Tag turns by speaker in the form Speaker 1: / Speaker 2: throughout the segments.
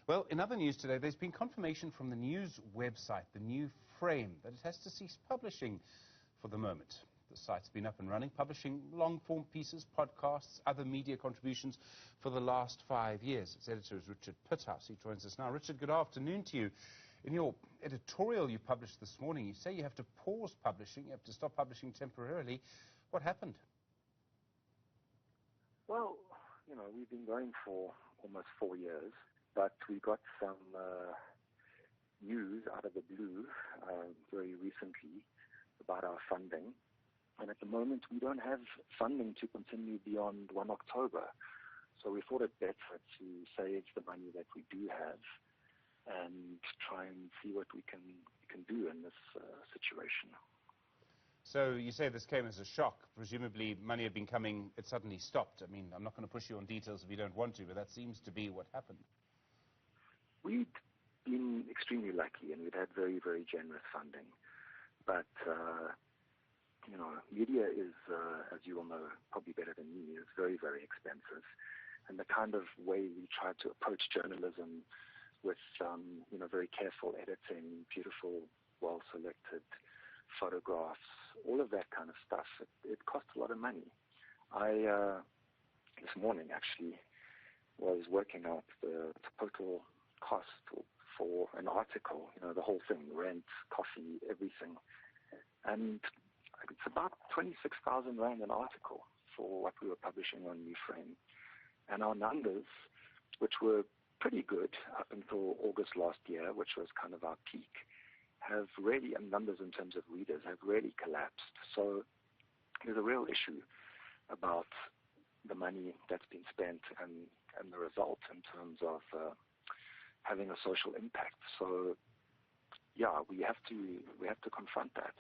Speaker 1: Well, in other news today, there's been confirmation from the news website, the new Frame, that it has to cease publishing for the moment. The site's been up and running, publishing long-form pieces, podcasts, other media contributions for the last 5 years. Its editor is Richard Pithouse. He joins us now. Richard, good afternoon to you. In your editorial you published this morning, you say you have to pause publishing, you have to stop publishing temporarily. What happened?
Speaker 2: Well, you know, we've been going for almost 4 years, but we got some news out of the blue very recently about our funding. And at the moment, we don't have funding to continue beyond 1 October. So we thought it better to save the money that we do have and try and see what we can do in this situation.
Speaker 1: So you say this came as a shock. Presumably money had been coming, it suddenly stopped. I mean, I'm not going to push you on details if you don't want to, but that seems to be what happened.
Speaker 2: We'd been extremely lucky and we'd had very, very generous funding. But, you know, media is, as you all know, probably better than me, is very, very expensive. And the kind of way we tried to approach journalism with, you know, very careful editing, beautiful, well-selected photographs, all of that kind of stuff, it costs a lot of money. I, this morning actually, was working out the total cost for an article, you know, the whole thing, rent, coffee, everything. And it's about 26,000 Rand an article for what we were publishing on New Frame. And our numbers, which were pretty good up until August last year, which was kind of our peak, have really, and numbers in terms of readers, have really collapsed. So there's a real issue about the money that's been spent and the result in terms of having a social impact. So yeah, we have to confront that.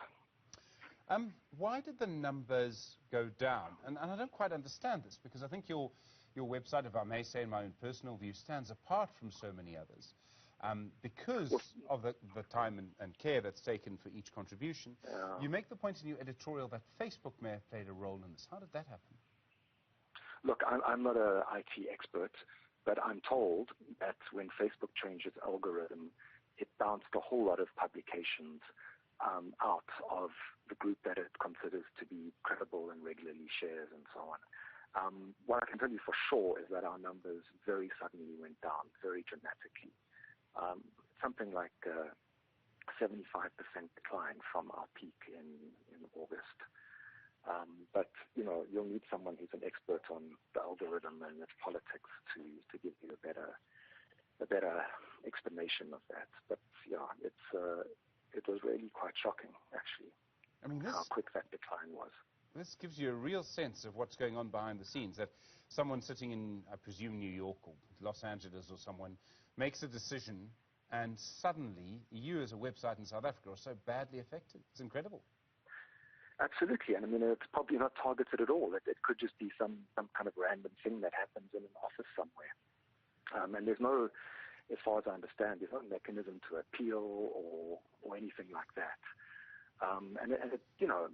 Speaker 1: Why did the numbers go down? And I don't quite understand this, because I think your website, if I may say in my own personal view, stands apart from so many others. Because of the time and care that's taken for each contribution. You make the point in your editorial that Facebook may have played a role in this. How did that happen? Look,
Speaker 2: I'm not an IT expert, but I'm told that when Facebook changed its algorithm, it bounced a whole lot of publications out of the group that it considers to be credible and regularly shares and so on. What I can tell you for sure is that our numbers very suddenly went down, very dramatically. Something like 75% decline from our peak in August. But, you know, you'll need someone who's an expert on the algorithm and its politics to give you a better explanation of that. But, yeah, it was really quite shocking, actually,
Speaker 1: I mean,
Speaker 2: how quick that decline was.
Speaker 1: This gives you a real sense of what's going on behind the scenes, that someone sitting in, I presume, New York or Los Angeles or someone makes a decision, and suddenly you as a website in South Africa are so badly affected. It's incredible.
Speaker 2: Absolutely, and I mean, it's probably not targeted at all. It could just be some kind of random thing that happens in an office somewhere. And there's no, as far as I understand, there's no mechanism to appeal or anything like that. And it, you know,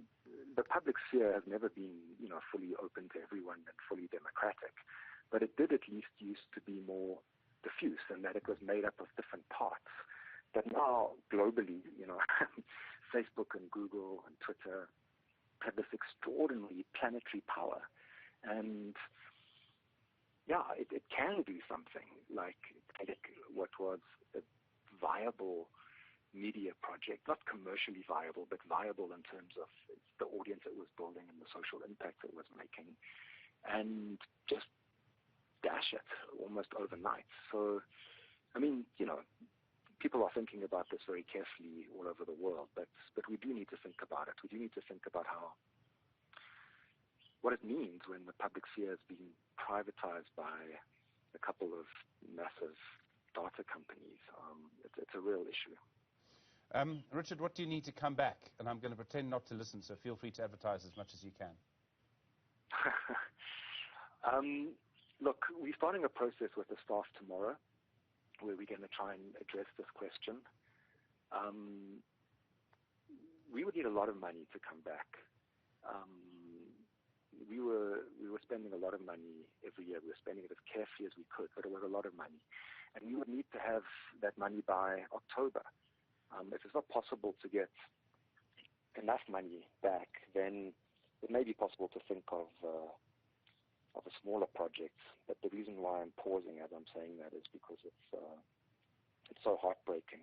Speaker 2: the public sphere has never been, you know, fully open to everyone and fully democratic, but it did at least used to be more diffuse, and that it was made up of different parts. But now, globally, you know, Facebook and Google and Twitter have this extraordinary planetary power, and yeah, it can do something like what was a viable media project, not commercially viable, but viable in terms of the audience it was building and the social impact it was making, and just dash it almost overnight. So, I mean, you know, people are thinking about this very carefully all over the world, but we do need to think about it. We do need to think about what it means when the public sphere is being privatized by a couple of massive data companies. It's a real issue.
Speaker 1: Richard, what do you need to come back? And I'm going to pretend not to listen, so feel free to advertise as much as you can.
Speaker 2: Look, we're starting a process with the staff tomorrow where we're going to try and address this question. We would need a lot of money to come back. we were spending a lot of money every year. We were spending it as carefully as we could, but it was a lot of money. And we would need to have that money by October. If it's not possible to get enough money back, then it may be possible to think of a smaller project. But the reason why I'm pausing as I'm saying that is because it's so heartbreaking.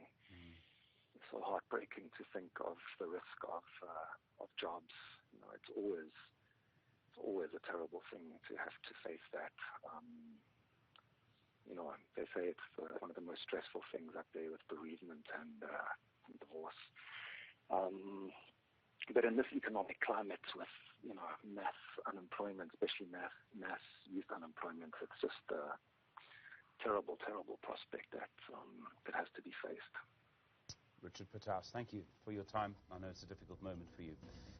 Speaker 2: It's so heartbreaking to think of the risk of jobs. You know, it's always a terrible thing to have to face that. You know, they say it's one of the most stressful things up there with bereavement and divorce. But in this economic climate with, you know, mass unemployment, especially mass youth unemployment, it's just a terrible, terrible prospect that has to be faced.
Speaker 1: Richard Pithouse, thank you for your time. I know it's a difficult moment for you.